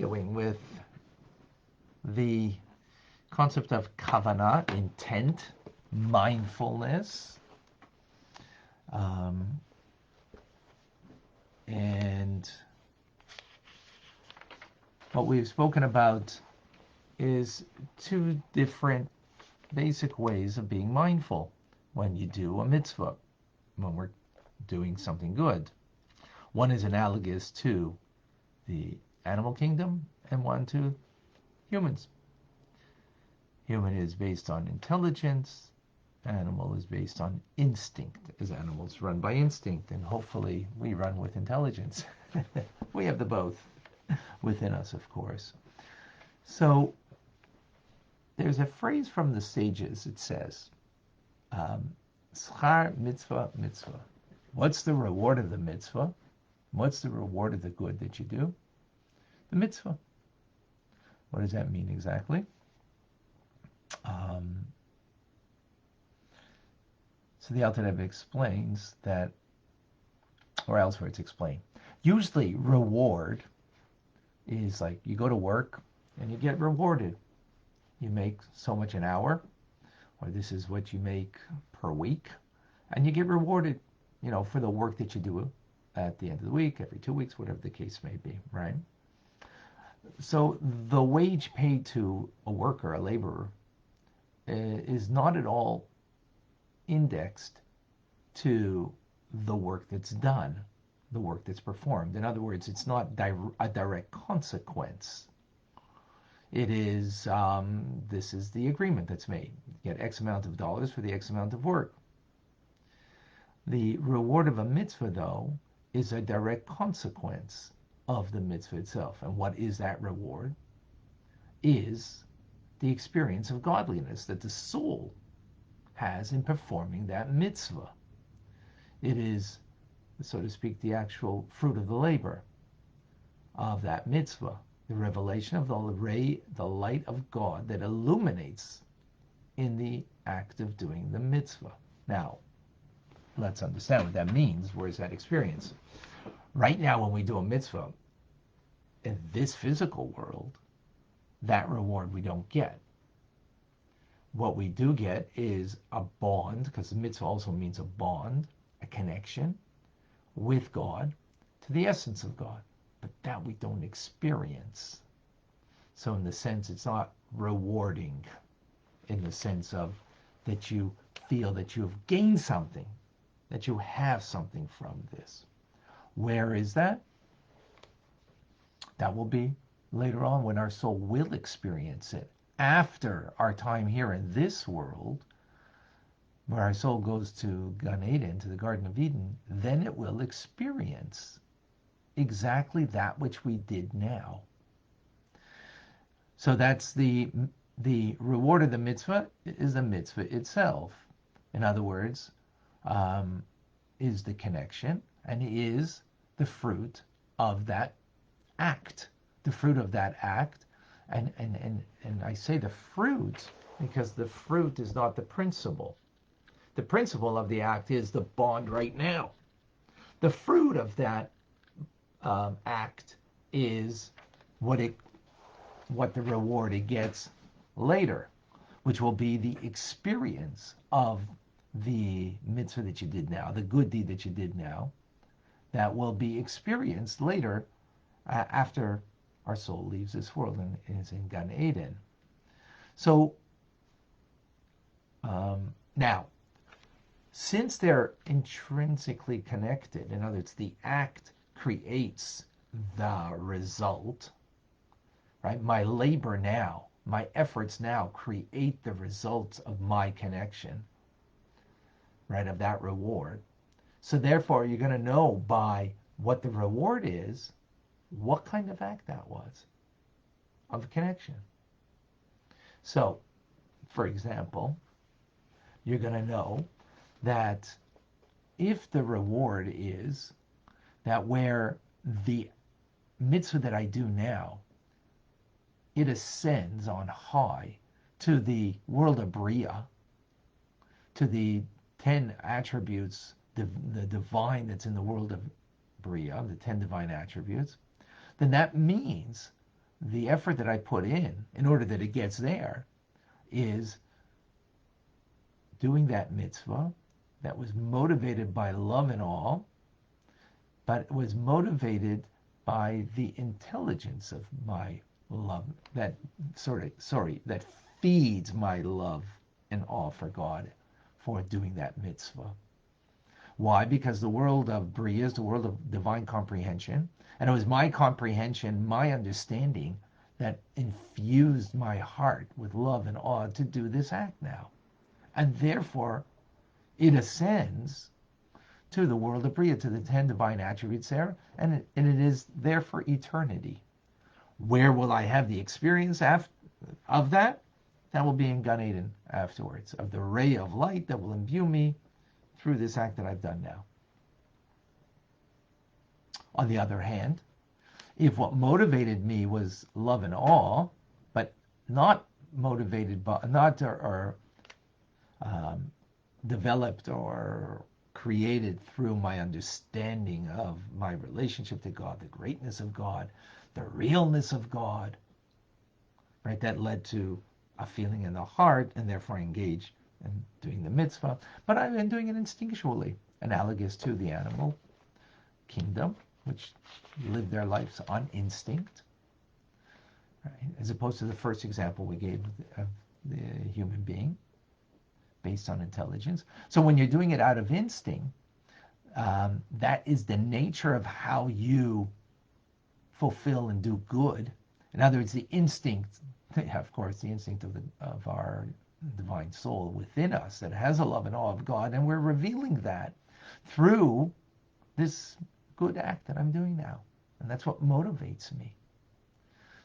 continuing with the concept of Kavanah, intent, mindfulness, and what we've spoken about is two different basic ways of being mindful when you do a mitzvah, when we're doing something good. One is analogous to the animal kingdom and one to humans. Human is based on intelligence, animal is based on instinct, as animals run by instinct, and hopefully we run with intelligence. We have the both within us, of course. So there's a phrase from the sages. It says, schar mitzvah mitzvah. What's the reward of the mitzvah? What's the reward of the good that you do? The mitzvah. What does that mean exactly? So the Alter Rebbe explains that, or elsewhere it's explained. Usually reward is like you go to work and you get rewarded. You make so much an hour, or this is what you make per week, and you get rewarded, for the work that you do at the end of the week, every 2 weeks, whatever the case may be, right? So the wage paid to a worker, a laborer, is not at all indexed to the work that's done, the work that's performed. In other words, it's not a direct consequence. It is, this is the agreement that's made. You get X amount of dollars for the X amount of work. The reward of a mitzvah, though, is a direct consequence of the mitzvah itself. And what is that reward? Is the experience of godliness that the soul has in performing that mitzvah. It is, so to speak, the actual fruit of the labor of that mitzvah, the revelation of the light of God that illuminates in the act of doing the mitzvah. Now, let's understand what that means. Where's that experience? Right now, when we do a mitzvah, in this physical world, that reward we don't get. What we do get is a bond, because the mitzvah also means a bond, a connection with God, to the essence of God. But that we don't experience. So in the sense, it's not rewarding in the sense of that you feel that you have gained something, that you have something from this. Where is that? That will be later on when our soul will experience it. After our time here in this world, where our soul goes to Gan Eden, to the Garden of Eden, then it will experience exactly that which we did now. So that's the reward of the mitzvah is the mitzvah itself. In other words, is the connection and is the fruit of that act. The fruit of that act, and I say the fruit because the fruit is not the principle. The principle of the act is the bond right now. The fruit of that act is what the reward it gets later, which will be the experience of the mitzvah that you did now, the good deed that you did now, that will be experienced later after our soul leaves this world and is in Gan Eden. So now, since they're intrinsically connected, in other words, the act creates the result, right? My labor now, my efforts now create the results of my connection, right, of that reward. So therefore, you're going to know by what the reward is, what kind of act that was of connection. So, for example, you're going to know that if the reward is that where the mitzvah that I do now, it ascends on high to the world of Bria, to the 10 attributes, the divine that's in the world of Bria, the 10 divine attributes, then that means the effort that I put in order that it gets there, is doing that mitzvah that was motivated by love and awe, but it was motivated by the intelligence of my love, that that feeds my love and awe for God for doing that mitzvah. Why? Because the world of Bria is the world of divine comprehension, and it was my comprehension, my understanding, that infused my heart with love and awe to do this act now. And therefore, it ascends to the world of Bria, to the 10 divine attributes there, and it is there for eternity. Where will I have the experience of that? That will be in Gan Eden afterwards, of the ray of light that will imbue me through this act that I've done now. On the other hand, if what motivated me was love and awe, but not motivated by, developed or created through my understanding of my relationship to God, the greatness of God, the realness of God, right? That led to a feeling in the heart, and therefore I engage in doing the mitzvah. But I've been doing it instinctually, analogous to the animal kingdom, which live their lives on instinct, right? As opposed to the first example we gave of the human being, based on intelligence. So when you're doing it out of instinct, that is the nature of how you fulfill and do good. In other words, the instinct, of course, the instinct of our divine soul within us that has a love and awe of God, and we're revealing that through this good act that I'm doing now. And that's what motivates me.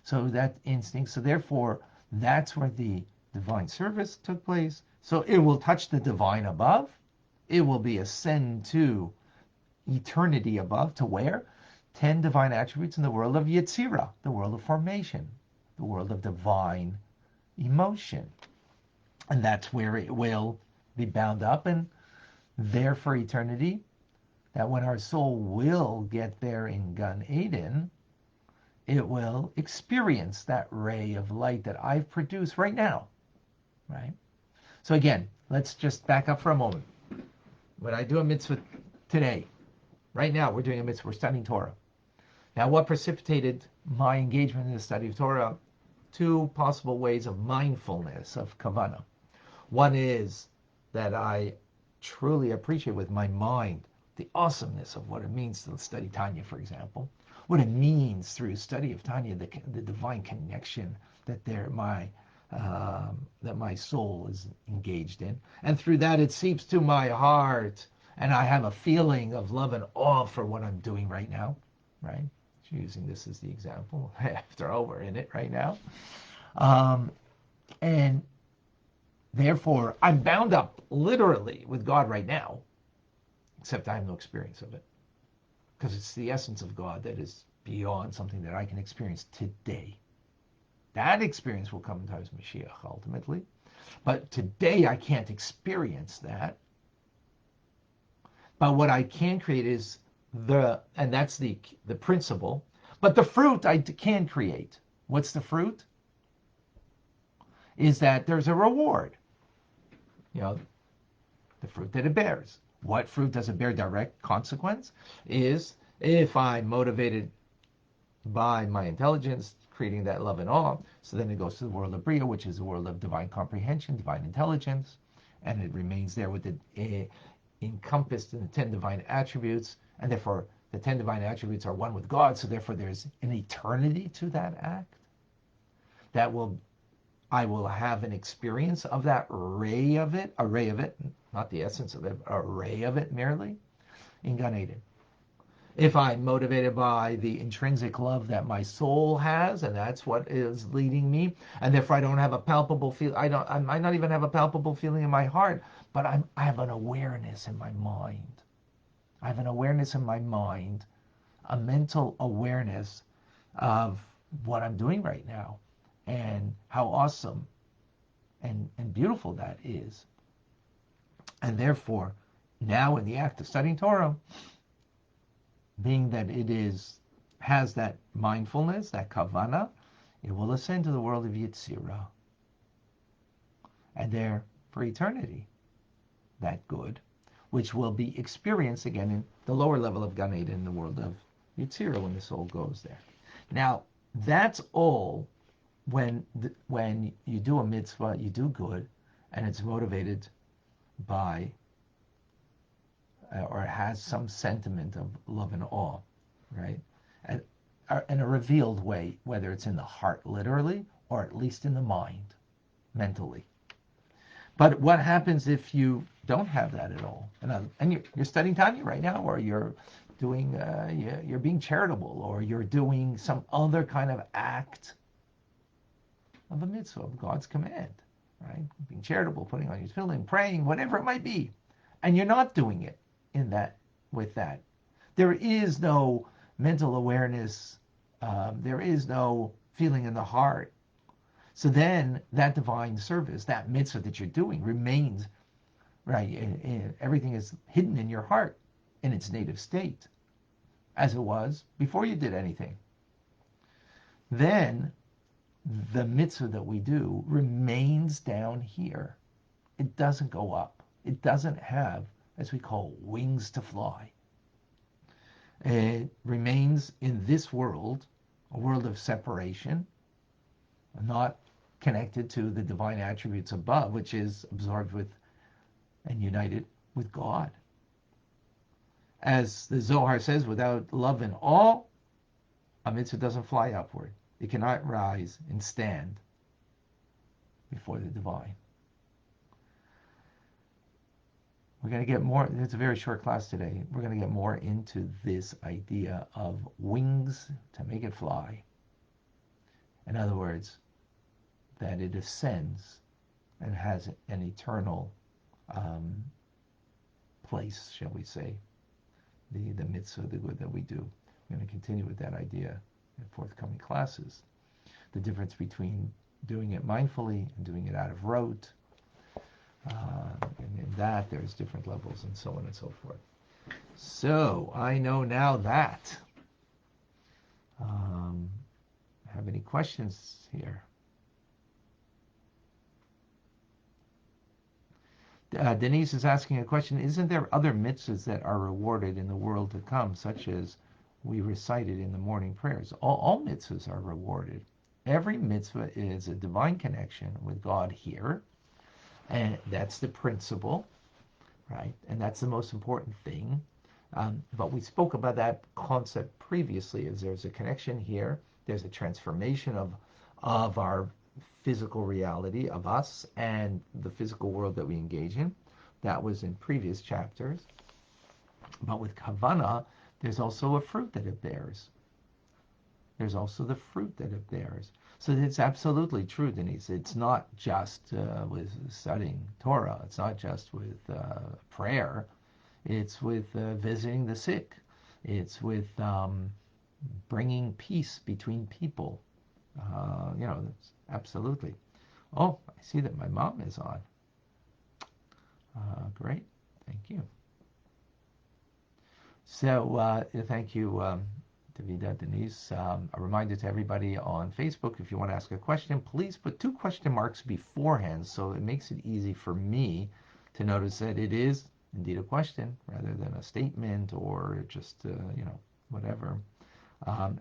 So that instinct, so therefore, that's where the divine service took place. So it will touch the divine above. It will be ascend to eternity above, to where? 10 divine attributes in the world of Yetzirah, the world of formation, the world of divine emotion. And that's where it will be bound up and there for eternity. That when our soul will get there in Gan Eden, it will experience that ray of light that I've produced right now, right? So again, let's just back up for a moment. When I do a mitzvah today, right now we're doing a mitzvah, we're studying Torah. Now what precipitated my engagement in the study of Torah? Two possible ways of mindfulness, of Kavanah. One is that I truly appreciate with my mind the awesomeness of what it means to study Tanya, for example. What it means through study of Tanya, the divine connection that my soul is engaged in. And through that it seeps to my heart, and I have a feeling of love and awe for what I'm doing right now, right? Using this as the example. After all, we're in it right now. And therefore, I'm bound up literally with God right now, except I have no experience of it. Because it's the essence of God that is beyond something that I can experience today. That experience will come in times of Mashiach ultimately. But today I can't experience that. But what I can create is and that's the principle. But the fruit I can create. What's the fruit? Is that there's a reward. You know, the fruit that it bears. What fruit does it bear? Direct consequence is if I'm motivated by my intelligence, creating that love and awe, so then it goes to the world of Bria, which is the world of divine comprehension, divine intelligence, and it remains there with it encompassed in the 10 divine attributes, and therefore the 10 divine attributes are one with God, so therefore there's an eternity to that act. I will have an experience of that ray of it, not the essence of it, a ray of it merely, in Gan Eden. If I'm motivated by the intrinsic love that my soul has, and that's what is leading me, and therefore I don't have a palpable feel, I might not even have a palpable feeling in my heart, but I have an awareness in my mind. I have an awareness in my mind, a mental awareness of what I'm doing right now, and how awesome and beautiful that is. And therefore, now in the act of studying Torah, being that it has that mindfulness, that Kavanah, it will ascend to the world of Yetzirah, and there for eternity, that good, which will be experienced again in the lower level of Gan Eden, in the world of Yetzirah, when the soul goes there. Now, that's all when you do a mitzvah, you do good, and it's motivated by or has some sentiment of love and awe, right? And in a revealed way, whether it's in the heart literally or at least in the mind mentally. But what happens if you don't have that at all? And you're studying Tanya right now, or you're doing, you're being charitable, or you're doing some other kind of act of a mitzvah, of God's command, right? Being charitable, putting on your tefillin, praying, whatever it might be, and you're not doing it with that. There is no mental awareness. There is no feeling in the heart. So then that divine service, that mitzvah that you're doing remains, right? Everything is hidden in your heart in its native state, as it was before you did anything. Then the mitzvah that we do remains down here. It doesn't go up. It doesn't have, as we call, wings to fly. It remains in this world, a world of separation, not connected to the divine attributes above, which is absorbed with and united with God. As the Zohar says, without love and awe, a mitzvah doesn't fly upward. It cannot rise and stand before the divine. We're going to get more, it's a very short class today. We're going to get more into this idea of wings to make it fly. In other words, that it ascends and has an eternal place, shall we say, the mitzvah, the good that we do. We're going to continue with that idea in forthcoming classes. The difference between doing it mindfully and doing it out of rote. And in that, there's different levels and so on and so forth. So, I know now that. Have any questions here? Denise is asking a question. Isn't there other mitzvahs that are rewarded in the world to come, such as we recited in the morning prayers? All mitzvahs are rewarded. Every mitzvah is a divine connection with God here. And that's the principle, right? And that's the most important thing. But we spoke about that concept previously, as there's a connection here. There's a transformation of our physical reality, of us, and the physical world that we engage in. That was in previous chapters. But with Kavanah, there's also a fruit that it bears. There's also the fruit that it bears. So it's absolutely true, Denise. It's not just with studying Torah. It's not just with prayer. It's with visiting the sick. It's with bringing peace between people. That's absolutely. Oh, I see that my mom is on. Great. Thank you. So thank you, Davida, Denise. A reminder to everybody on Facebook, if you want to ask a question, please put 2 question marks beforehand so it makes it easy for me to notice that it is indeed a question rather than a statement or just, whatever.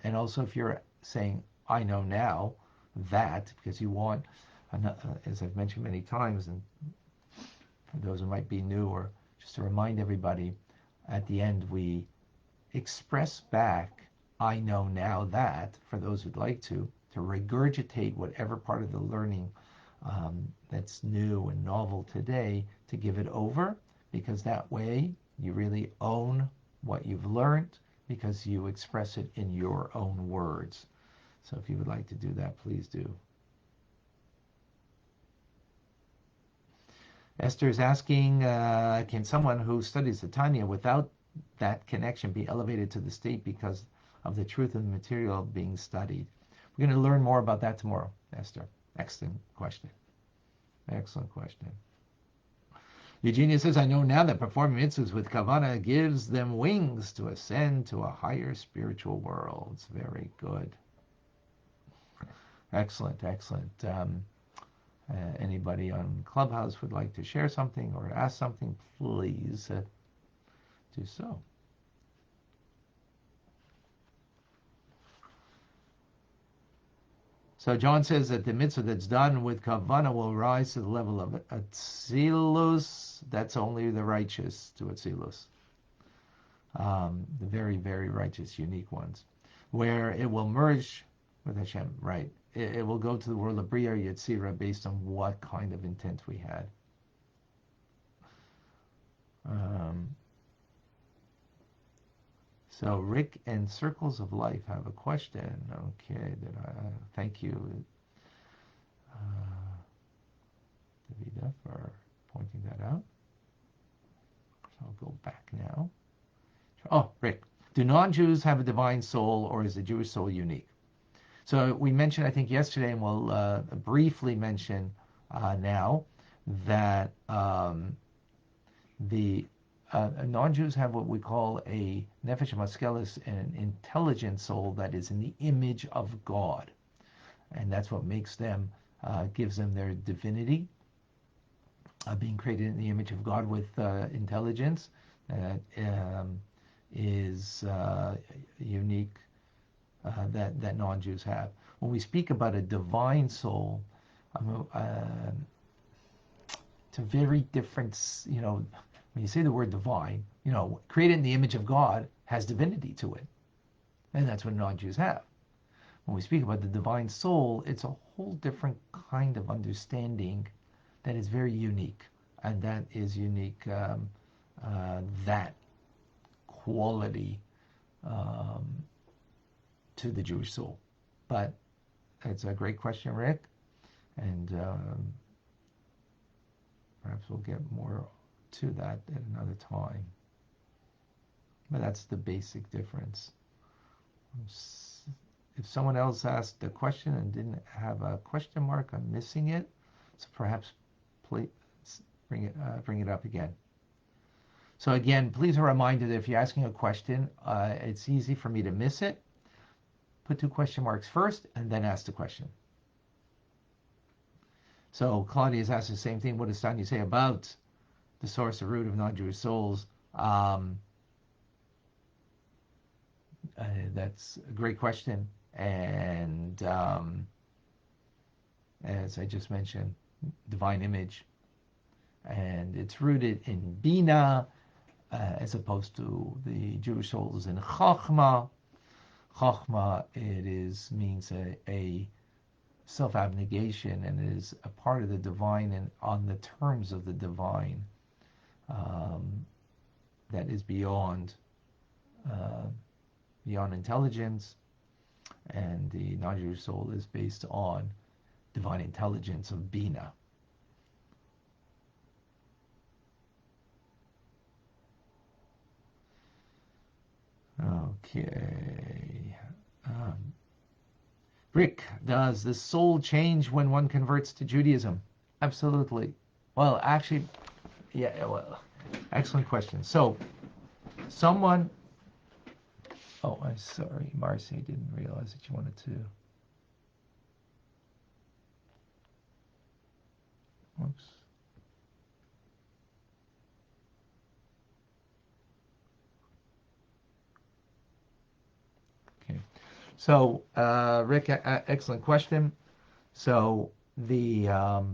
And also if you're saying, I know now that, because you want, as I've mentioned many times, and for those who might be new, or just to remind everybody, at the end we express back, I know now that, for those who'd like to regurgitate whatever part of the learning that's new and novel today, to give it over, because that way you really own what you've learned, because you express it in your own words. So if you would like to do that, please do. Esther is asking, can someone who studies the Tanya without that connection be elevated to the state because of the truth of the material being studied? We're going to learn more about that tomorrow, Esther. Excellent question. Excellent question. Eugenia says, I know now that performing mitzvahs with Kavanah gives them wings to ascend to a higher spiritual world. It's very good. Excellent, excellent. Anybody on Clubhouse would like to share something or ask something, please do so. So John says that the mitzvah that's done with Kavanah will rise to the level of Atzilus. That's only the righteous to Atzilus. The very, very righteous, unique ones. Where it will merge with Hashem, right? It will go to the world of Bria Yetzira based on what kind of intent we had. So Rick and Circles of Life have a question. Okay, thank you, Davida, for pointing that out. So I'll go back now. Oh, Rick, do non-Jews have a divine soul, or is the Jewish soul unique? So we mentioned, I think, yesterday, and we'll briefly mention now, that the non-Jews have what we call a nefesh maskelis, an intelligent soul that is in the image of God. And that's what makes them, gives them their divinity, being created in the image of God with intelligence that is unique, that non-Jews have. When we speak about a divine soul, it's a very different, when you say the word divine, created in the image of God has divinity to it. And that's what non-Jews have. When we speak about the divine soul, it's a whole different kind of understanding that is very unique. And that is unique, that quality to the Jewish soul. But it's a great question, Rick. And perhaps we'll get more to that at another time. But that's the basic difference. If someone else asked a question and didn't have a question mark, I'm missing it. So perhaps please bring it up again. So again, please a reminder that if you're asking a question, it's easy for me to miss it. Put 2 question marks first and then ask the question. So Claudia's asked the same thing. What does Tanya say about the source or root of non-Jewish souls? That's a great question. And as I just mentioned, divine image. And it's rooted in Bina, as opposed to the Jewish souls in Chachma. Chachma, means a self-abnegation, and is a part of the divine and on the terms of the divine, that is beyond intelligence, and the non-Jewish soul is based on divine intelligence of Bina. Okay. Rick, does the soul change when one converts to Judaism? Absolutely. Well, actually, yeah, well, excellent question. So, I'm sorry, Marcy, I didn't realize that you wanted to. Oops. Okay. So, Rick, excellent question. So, let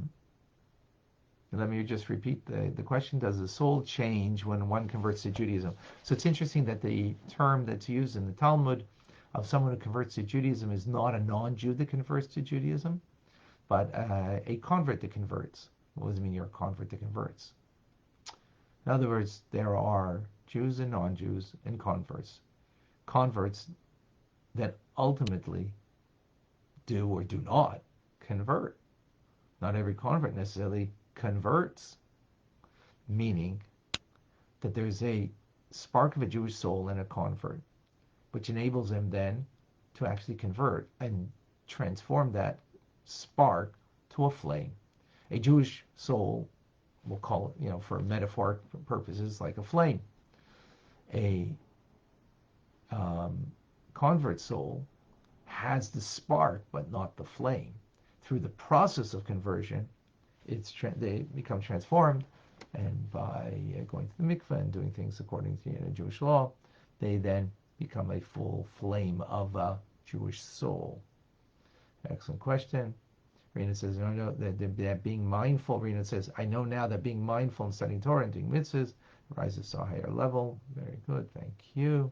me just repeat the question. Does the soul change when one converts to Judaism? So it's interesting that the term that's used in the Talmud of someone who converts to Judaism is not a non-Jew that converts to Judaism, but a convert that converts. What does it mean you're a convert that converts? In other words, there are Jews and non-Jews and converts. Converts that ultimately do or do not convert. Not every convert necessarily converts, meaning that there's a spark of a Jewish soul in a convert, which enables him then to actually convert and transform that spark to a flame. A Jewish soul, we'll call it, for metaphoric purposes, like a flame. A convert soul has the spark but not the flame. Through the process of conversion, they become transformed, and by going to the mikveh and doing things according to Jewish law, they then become a full flame of a Jewish soul. Excellent question. Rena says, I know that being mindful, Rena says, I know now that being mindful and studying Torah and doing mitzvahs rises to a higher level. Very good. Thank you.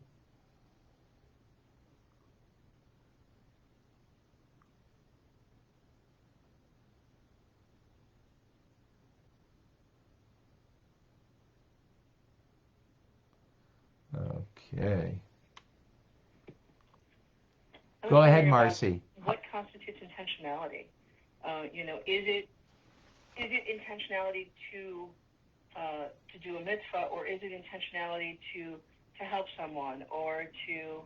Okay. Go ahead, Marcy. What constitutes intentionality? Is it intentionality to do a mitzvah, or is it intentionality to help someone, or to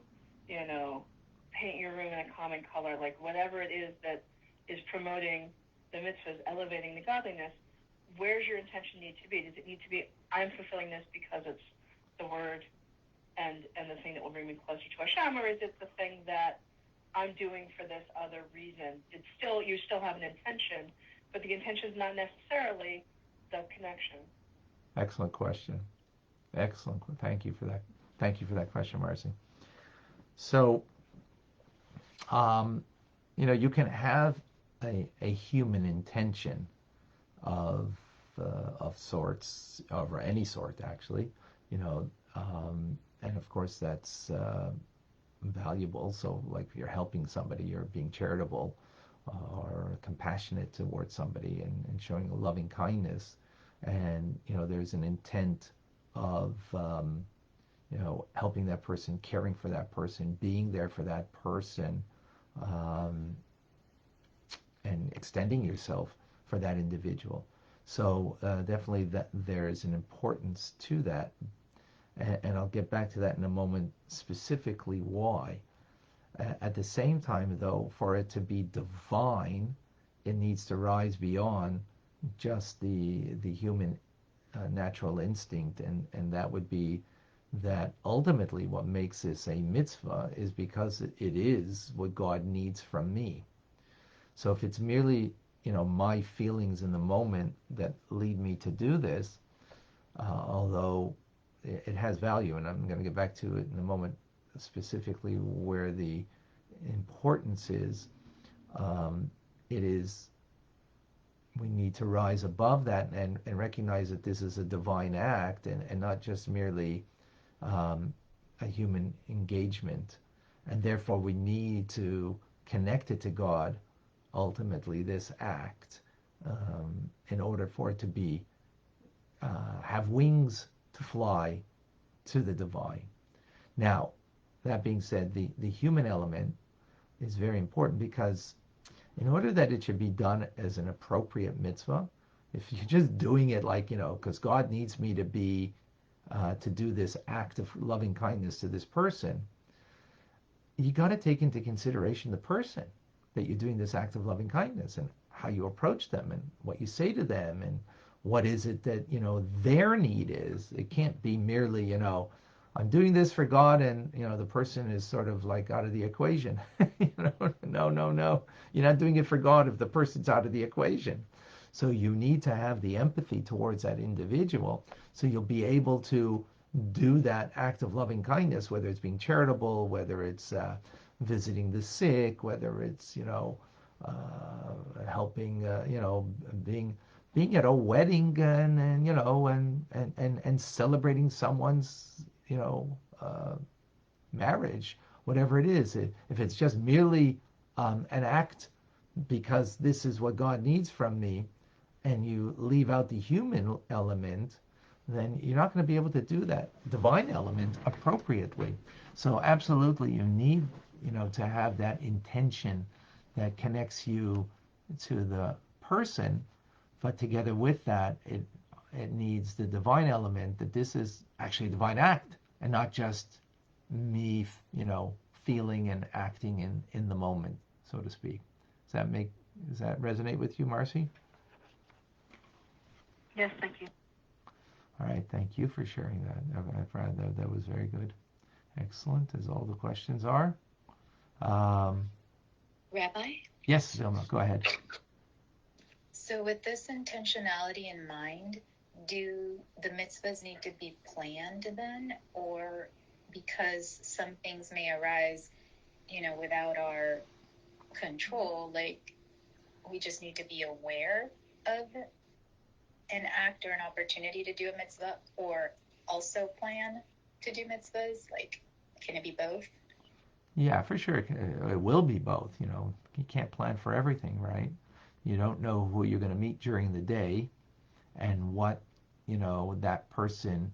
paint your room in a common color? Like whatever it is that is promoting the mitzvahs, elevating the godliness, where's your intention need to be? Does it need to be, I'm fulfilling this because it's the word and the thing that will bring me closer to Hashem, or is it the thing that I'm doing for this other reason? You still have an intention, but the intention is not necessarily the connection. Excellent question. Excellent. Thank you for that. Thank you for that question, Marcy. So, you can have a human intention of sorts, of any sort, actually, and of course that's valuable. So, like, if you're helping somebody, you're being charitable or compassionate towards somebody, and showing a loving kindness, and there's an intent of helping that person, caring for that person, being there for that person, and extending yourself for that individual. So definitely that there is an importance to that, and I'll get back to that in a moment, specifically why. At the same time, though, for it to be divine, it needs to rise beyond just the human natural instinct, and that would be that ultimately what makes this a mitzvah is because it is what God needs from me. So if it's merely my feelings in the moment that lead me to do this, although it has value, and I'm going to get back to it in a moment, specifically where the importance is, we need to rise above that and recognize that this is a divine act, and not just merely a human engagement, and therefore we need to connect it to God, ultimately this act, in order for it to be have wings to fly to the divine. Now, that being said, the human element is very important, because in order that it should be done as an appropriate mitzvah, if you're just doing it like, because God needs me to be, to do this act of loving kindness to this person, you got to take into consideration the person that you're doing this act of loving kindness, and how you approach them, and what you say to them, and what is it that, their need is. It can't be merely, I'm doing this for God, and, the person is sort of like out of the equation. No. You're not doing it for God if the person's out of the equation. So you need to have the empathy towards that individual, so you'll be able to do that act of loving kindness, whether it's being charitable, whether it's visiting the sick, whether it's, helping, being at a wedding, and celebrating someone's, marriage, whatever it is. If it's just merely an act because this is what God needs from me, and you leave out the human element, then you're not going to be able to do that divine element appropriately. So absolutely, you need, to have that intention that connects you to the person, but together with that, it needs the divine element, that this is actually a divine act, and not just me, feeling and acting in the moment, so to speak. Does that resonate with you, Marcy? Yes, thank you. All right, thank you for sharing that. I found that was very good. Excellent, as all the questions are. Rabbi? Yes, Vilma, go ahead. So, with this intentionality in mind, do the mitzvahs need to be planned then? Or because some things may arise, without our control, like we just need to be aware of an act or an opportunity to do a mitzvah, or also plan to do mitzvahs? Like, can it be both? Yeah, for sure. It will be both. You can't plan for everything, right? You don't know who you're going to meet during the day and what, that person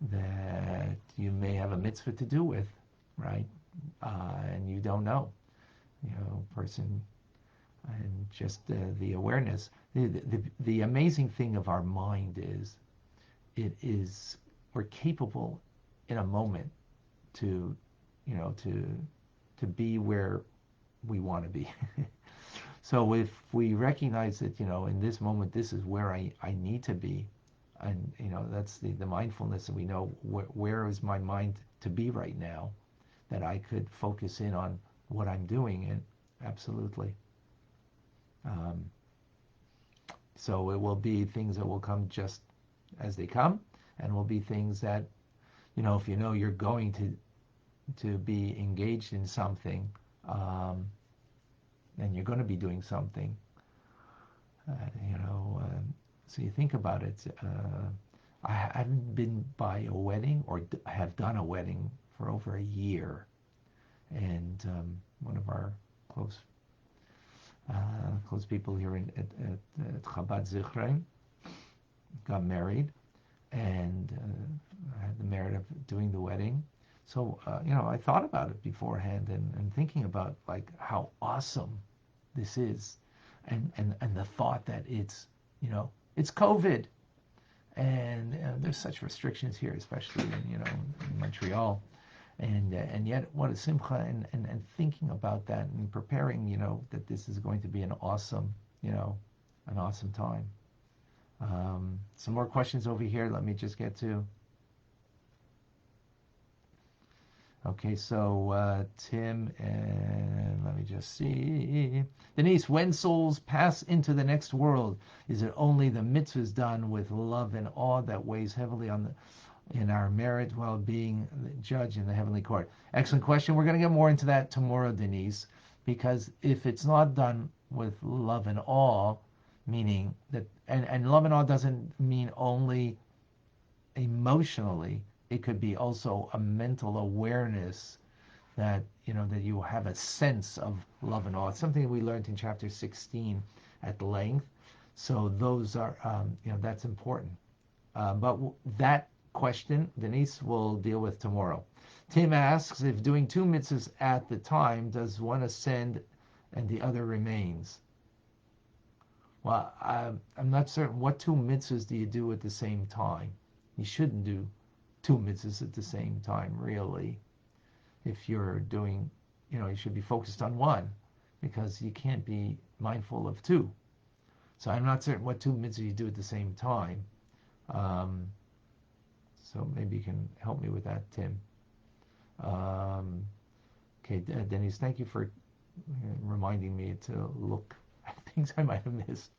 that you may have a mitzvah to do with, right? And you don't know, person, and just the awareness. The amazing thing of our mind is we're capable in a moment to, to be where we want to be. So if we recognize that, in this moment, this is where I need to be, and, that's the mindfulness, and we know where is my mind to be right now, that I could focus in on what I'm doing, and absolutely. Um, so it will be things that will come just as they come, and will be things that, if you're going to be engaged in something, um, and you're going to be doing something, uh, you know, uh, so you think about it. I haven't been by a wedding or have done a wedding for over a year, and one of our close close people here at Chabad Zichron got married, and I had the merit of doing the wedding. So I thought about it beforehand, and thinking about like how awesome this is, and the thought that it's COVID, and there's such restrictions here, especially in Montreal, and yet what a simcha, and thinking about that and preparing, that this is going to be an awesome time. Some more questions over here. Let me just get to. Okay, so Tim, and let me just see. Denise, when souls pass into the next world, is it only the mitzvahs done with love and awe that weighs heavily in our merit while being the judge in the heavenly court? Excellent question. We're going to get more into that tomorrow, Denise, because if it's not done with love and awe, meaning that, and love and awe doesn't mean only emotionally, it could be also a mental awareness that that you have a sense of love and awe. It's something we learned in chapter 16 at length. So those are that's important. But that question Denise will deal with tomorrow. Tim asks, if doing two mitzvahs at the time, does one ascend and the other remains? Well, I'm not certain. What two mitzvahs do you do at the same time? You shouldn't do two mitzvahs at the same time, really. If you're doing, you should be focused on one, because you can't be mindful of two. So I'm not certain what two mitzvahs you do at the same time. So maybe you can help me with that, Tim. Okay, Denise, thank you for reminding me to look at things I might have missed.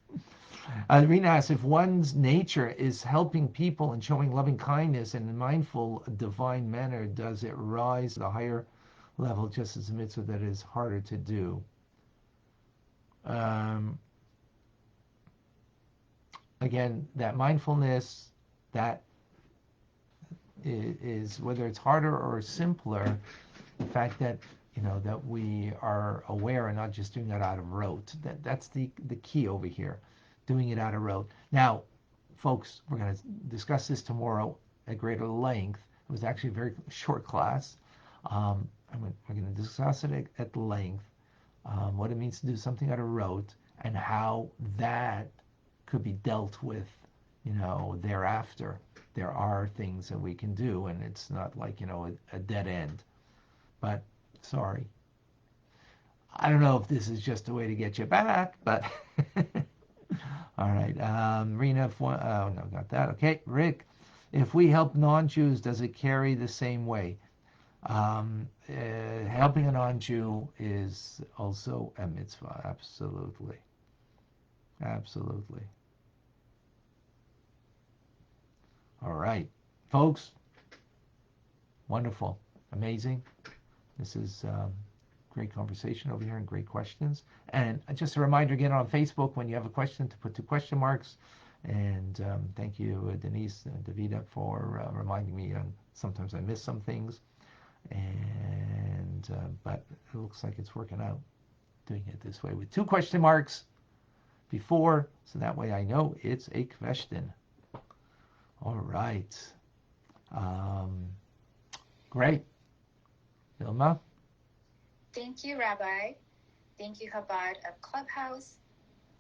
Rena asks, if one's nature is helping people and showing loving kindness in a mindful, divine manner, does it rise to a higher level just as a mitzvah that is harder to do? Again, that mindfulness, that is whether it's harder or simpler, the fact that that we are aware and not just doing that out of rote. That's the key over here, doing it out of rote. Now, folks, we're going to discuss this tomorrow at greater length. It was actually a very short class. We're going to discuss it at length, what it means to do something out of rote, and how that could be dealt with, thereafter. There are things that we can do, and it's not like, a dead end. But sorry. I don't know if this is just a way to get you back, but all right. Rena, oh no, got that. Okay, Rick, if we help non-Jews, does it carry the same way? Helping a non-Jew is also a mitzvah. Absolutely. Absolutely. All right. Folks, wonderful. Amazing. This is great conversation over here and great questions. And just a reminder again on Facebook, when you have a question, to put 2 question marks. And thank you, Denise and Davida, for reminding me. Sometimes I miss some things. And but it looks like it's working out, doing it this way with 2 question marks before, so that way I know it's a question. All right. Great. Vilma? Thank you, Rabbi. Thank you, Chabad of Clubhouse.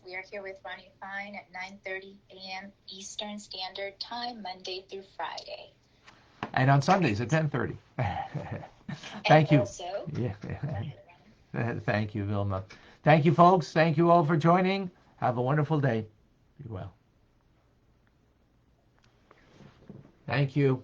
We are here with Ronnie Fine at 9:30 a.m. Eastern Standard Time, Monday through Friday. And on Sundays at 10:30. Thank you. Also, Yeah. Go ahead, Ronnie. Thank you, Vilma. Thank you, folks. Thank you all for joining. Have a wonderful day. Be well. Thank you.